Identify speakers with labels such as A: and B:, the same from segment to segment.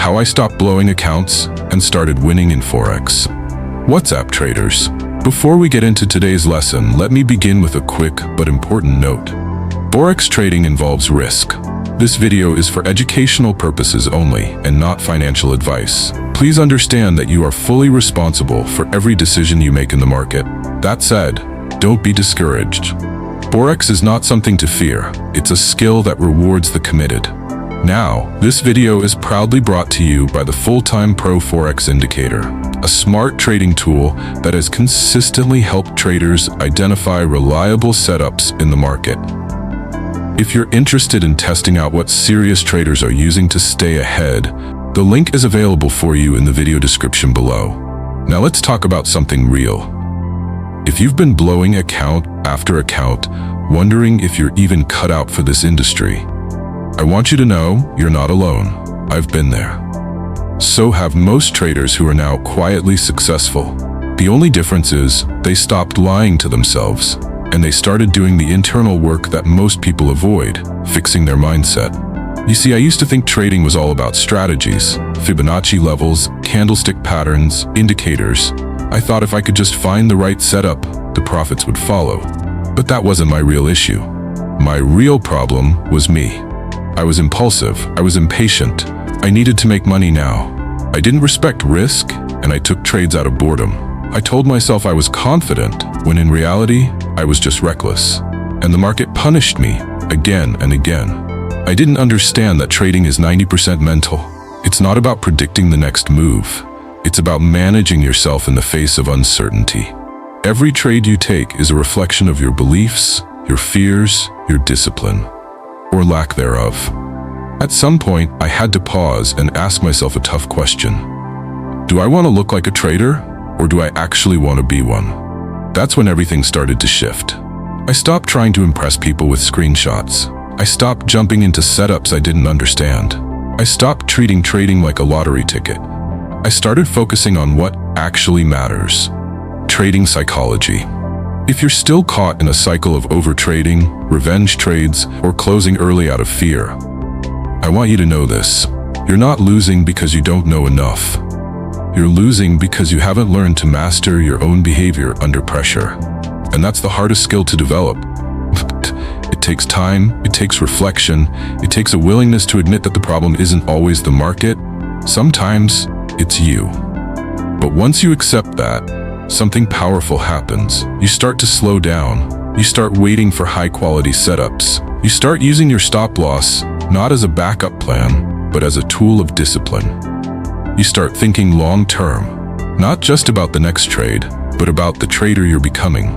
A: how I stopped blowing accounts and started winning in Forex. What's up, traders? Before we get into today's lesson, let me begin with a quick but important note. Forex trading involves risk. This video is for educational purposes only and not financial advice. Please understand that you are fully responsible for every decision you make in the market. That said, don't be discouraged. Forex is not something to fear. It's a skill that rewards the committed. Now, this video is proudly brought to you by the Full-Time Pro Forex Indicator, a smart trading tool that has consistently helped traders identify reliable setups in the market. If you're interested in testing out what serious traders are using to stay ahead, the link is available for you in the video description below. Now let's talk about something real. If you've been blowing account after account, wondering if you're even cut out for this industry, I want you to know you're not alone. I've been there. So have most traders who are now quietly successful. The only difference is they stopped lying to themselves and they started doing the internal work that most people avoid, fixing their mindset. You see, I used to think trading was all about strategies, Fibonacci levels, candlestick patterns, indicators. I thought if I could just find the right setup, the profits would follow. But that wasn't my real issue. My real problem was me. I was impulsive, I was impatient, I needed to make money now. I didn't respect risk, and I took trades out of boredom. I told myself I was confident, when in reality, I was just reckless. And the market punished me, again and again. I didn't understand that trading is 90% mental. It's not about predicting the next move. It's about managing yourself in the face of uncertainty. Every trade you take is a reflection of your beliefs, your fears, your discipline, or lack thereof. At some point, I had to pause and ask myself a tough question. Do I want to look like a trader, or do I actually want to be one? That's when everything started to shift. I stopped trying to impress people with screenshots. I stopped jumping into setups I didn't understand. I stopped treating trading like a lottery ticket. I started focusing on what actually matters. Trading psychology. If you're still caught in a cycle of overtrading, revenge trades, or closing early out of fear, I want you to know this. You're not losing because you don't know enough. You're losing because you haven't learned to master your own behavior under pressure. And that's the hardest skill to develop. It takes time, it takes reflection, it takes a willingness to admit that the problem isn't always the market. Sometimes it's you. But once you accept that, something powerful happens. You start to slow down. You start waiting for high-quality setups. You start using your stop loss not as a backup plan, but as a tool of discipline. You start thinking long-term, not just about the next trade, but about the trader you're becoming.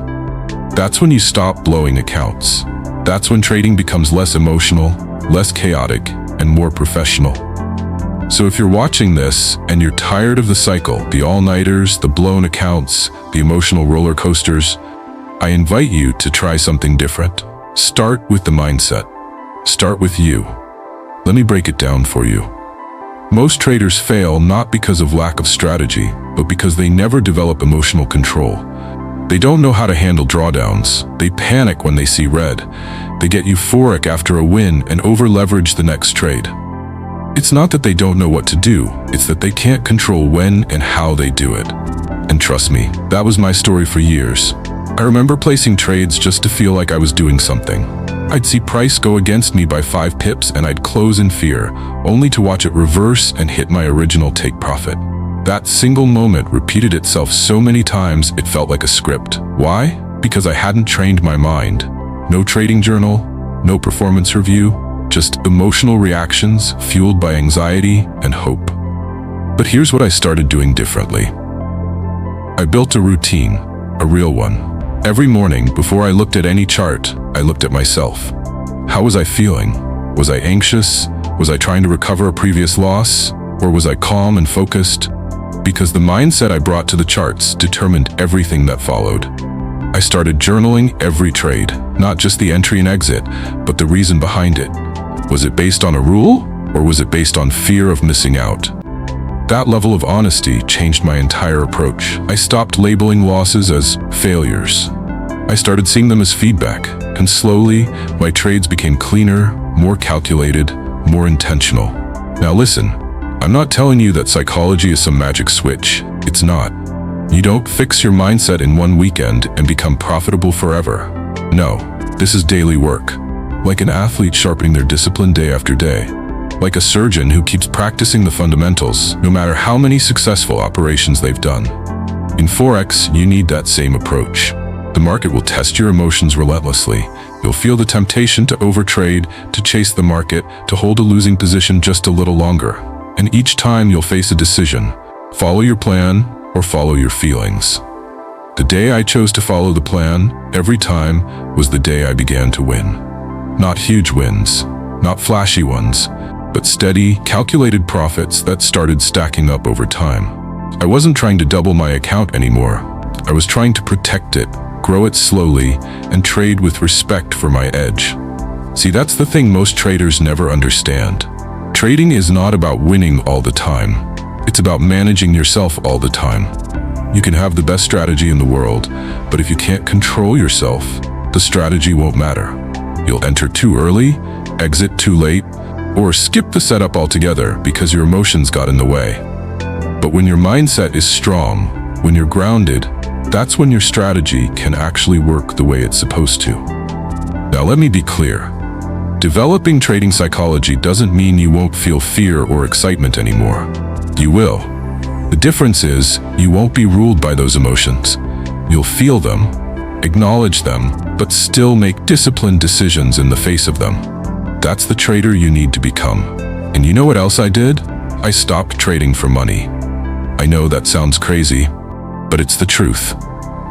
A: That's when you stop blowing accounts. That's when trading becomes less emotional, less chaotic, and more professional. So if you're watching this and you're tired of the cycle, the all-nighters, the blown accounts, the emotional roller coasters, I invite you to try something different. Start with the mindset. Start with you. Let me break it down for you. Most traders fail not because of lack of strategy, but because they never develop emotional control. They don't know how to handle drawdowns. They panic when they see red. They get euphoric after a win and over-leverage the next trade. It's not that they don't know what to do, it's that they can't control when and how they do it. And trust me, that was my story for years. I remember placing trades just to feel like I was doing something. I'd see price go against me by 5 pips and I'd close in fear, only to watch it reverse and hit my original take profit. That single moment repeated itself so many times it felt like a script. Why? Because I hadn't trained my mind. No trading journal, no performance review, just emotional reactions fueled by anxiety and hope. But here's what I started doing differently. I built a routine, a real one. Every morning, before I looked at any chart, I looked at myself. How was I feeling? Was I anxious? Was I trying to recover a previous loss? Or was I calm and focused? Because the mindset I brought to the charts determined everything that followed. I started journaling every trade, not just the entry and exit, but the reason behind it. Was it based on a rule, or was it based on fear of missing out? That level of honesty changed my entire approach. I stopped labeling losses as failures. I started seeing them as feedback, and slowly, my trades became cleaner, more calculated, more intentional. Now listen, I'm not telling you that psychology is some magic switch. It's not. You don't fix your mindset in one weekend and become profitable forever. No, this is daily work. Like an athlete sharpening their discipline day after day. Like a surgeon who keeps practicing the fundamentals, no matter how many successful operations they've done. In Forex, you need that same approach. The market will test your emotions relentlessly. You'll feel the temptation to overtrade, to chase the market, to hold a losing position just a little longer. And each time you'll face a decision. Follow your plan or follow your feelings. The day I chose to follow the plan, every time, was the day I began to win. Not huge wins, not flashy ones, but steady, calculated profits that started stacking up over time. I wasn't trying to double my account anymore. I was trying to protect it, grow it slowly, and trade with respect for my edge. See, that's the thing most traders never understand. Trading is not about winning all the time. It's about managing yourself all the time. You can have the best strategy in the world, but if you can't control yourself, the strategy won't matter. You'll enter too early, exit too late, or skip the setup altogether because your emotions got in the way. But when your mindset is strong, when you're grounded, that's when your strategy can actually work the way it's supposed to. Now let me be clear. Developing trading psychology doesn't mean you won't feel fear or excitement anymore. You will. The difference is, you won't be ruled by those emotions. You'll feel them, acknowledge them, but still make disciplined decisions in the face of them. That's the trader you need to become. And you know what else I did? I stopped trading for money. I know that sounds crazy, but it's the truth.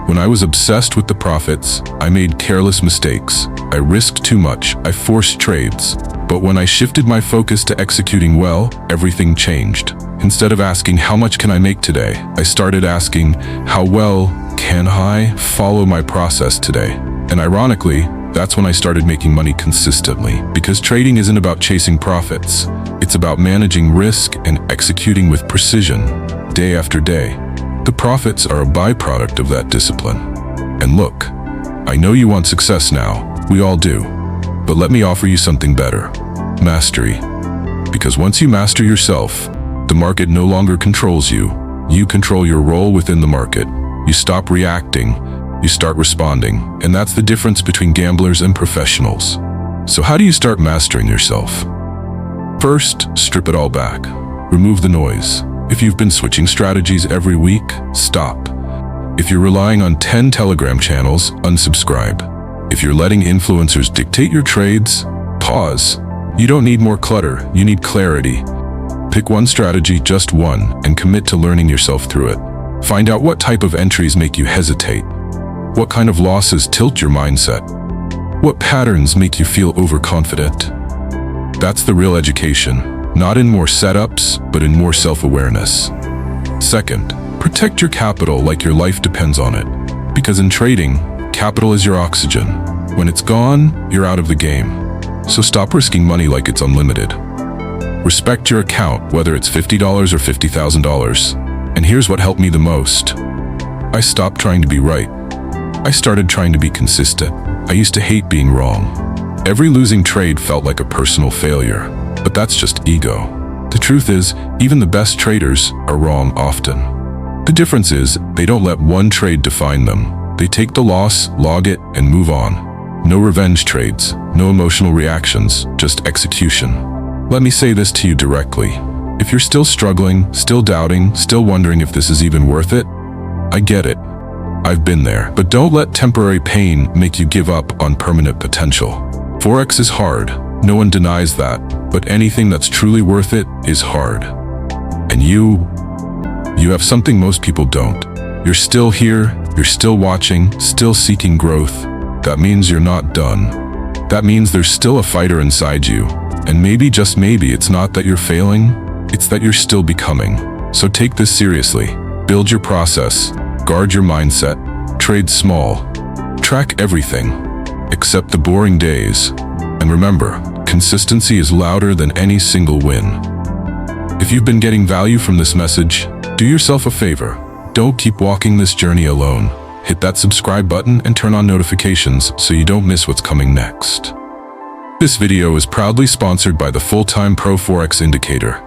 A: When I was obsessed with the profits, I made careless mistakes. I risked too much. I forced trades. But when I shifted my focus to executing well, everything changed. Instead of asking, how much can I make today? I started asking, how well can I follow my process today? And ironically, that's when I started making money consistently. Because trading isn't about chasing profits. It's about managing risk and executing with precision, day after day. The profits are a byproduct of that discipline. And look, I know you want success now. We all do. But let me offer you something better. Mastery. Because once you master yourself, the market no longer controls you. You control your role within the market. You stop reacting. You start responding. And that's the difference between gamblers and professionals. So how do you start mastering yourself? First, strip it all back. Remove the noise. If you've been switching strategies every week, stop. If you're relying on 10 Telegram channels, unsubscribe. If you're letting influencers dictate your trades, pause. You don't need more clutter, you need clarity. Pick one strategy, just one, and commit to learning yourself through it. Find out what type of entries make you hesitate. What kind of losses tilt your mindset. What patterns make you feel overconfident. That's the real education. Not in more setups, but in more self-awareness. Second, protect your capital like your life depends on it. Because in trading, capital is your oxygen. When it's gone, you're out of the game. So stop risking money like it's unlimited. Respect your account, whether it's $50 or $50,000. And here's what helped me the most. I stopped trying to be right. I started trying to be consistent. I used to hate being wrong. Every losing trade felt like a personal failure. But that's just ego. The truth is, even the best traders are wrong often. The difference is, they don't let one trade define them. They take the loss, log it, and move on. No revenge trades, no emotional reactions, just execution. Let me say this to you directly. If you're still struggling, still doubting, still wondering if this is even worth it, I get it. I've been there. But don't let temporary pain make you give up on permanent potential. Forex is hard. No one denies that, but anything that's truly worth it is hard. And you have something most people don't. You're still here, you're still watching, still seeking growth. That means you're not done. That means there's still a fighter inside you. And maybe, just maybe, it's not that you're failing, it's that you're still becoming. So take this seriously. Build your process, guard your mindset, trade small, track everything, except the boring days. And remember, consistency is louder than any single win. If you've been getting value from this message, do yourself a favor. Don't keep walking this journey alone. Hit that subscribe button and turn on notifications so you don't miss what's coming next. This video is proudly sponsored by the Full-Time Pro Forex Indicator.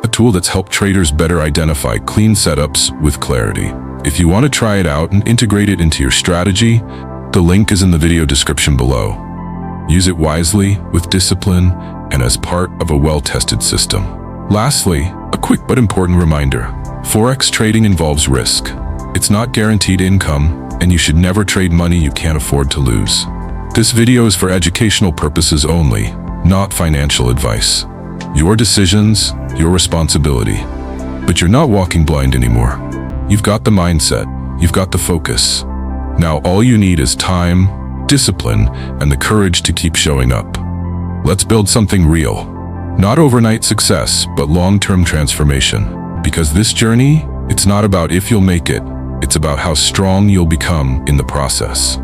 A: a tool that's helped traders better identify clean setups with clarity. If you want to try it out and integrate it into your strategy, the link is in the video description below. Use it wisely, with discipline, and as part of a well-tested system. Lastly, a quick but important reminder. Forex trading involves risk. It's not guaranteed income, and you should never trade money you can't afford to lose. This video is for educational purposes only, not financial advice. Your decisions, your responsibility. But you're not walking blind anymore. You've got the mindset, you've got the focus. Now all you need is time, discipline, and the courage to keep showing up. Let's build something real. Not overnight success, but long-term transformation. Because this journey, it's not about if you'll make it, it's about how strong you'll become in the process.